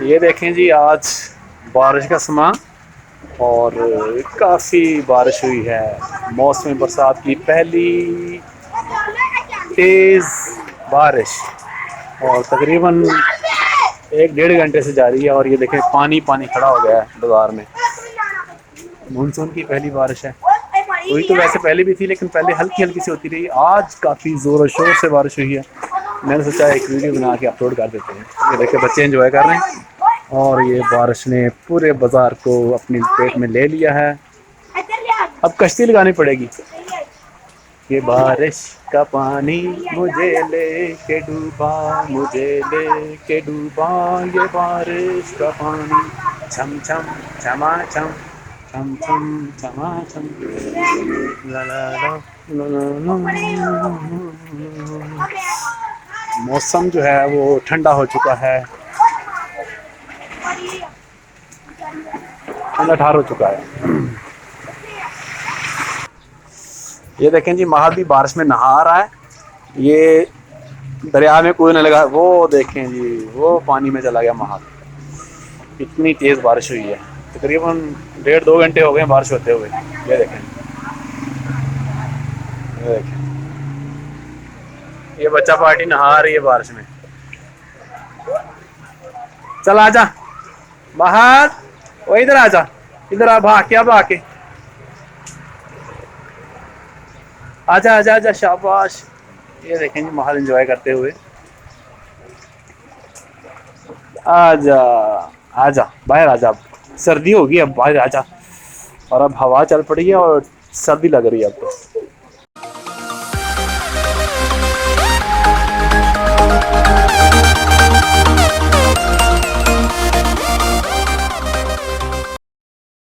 ये देखें जी, आज बारिश का समय और काफ़ी बारिश हुई है। मौसम बरसात की पहली तेज़ बारिश और तकरीबन 1 डेढ़ घंटे से जारी है। और ये देखें, पानी पानी खड़ा हो गया है बाजार में। मानसून की पहली बारिश है। हुई तो वैसे पहले भी थी, लेकिन पहले हल्की हल्की सी होती रही। आज काफ़ी ज़ोर शोर से बारिश हुई है। मैंने सोचा एक वीडियो बना के अपलोड कर देते हैं। ये देखिए, बच्चे एंजॉय कर रहे हैं और ये बारिश ने पूरे बाजार को अपनी पेट में ले लिया है। अब कश्ती लगानी पड़ेगी। ये बारिश का पानी मुझे ले के डूबा, मुझे ले के डूबा, ये बारिश का पानी छम छम छमा छम छम छम छमा छम ला ला ला ला ला ला। मौसम जो है वो ठंडा हो चुका है, ठंडा ठार हो चुका है। ये देखें जी, महल भी बारिश में नहा रहा है। ये दरिया में कूदने लगा। वो देखें जी, वो पानी में चला गया महल। इतनी तेज़ बारिश हुई है। तकरीबन 1.5 2 घंटे हो गए बारिश होते हुए। ये देखें, ये देखें, ये बच्चा पार्टी नहा रही है बारिश में। चल आजा बाहर, वो इधर आजा, इधर आ, भाग के, भाग के आजा आजा आजा, शाबाश। ये देखें जी, महल एंजॉय करते हुए। आजा आजा बाहर आजा, अब सर्दी होगी, अब बाहर आजा। और अब हवा चल पड़ी है और सर्दी लग रही है अब तो।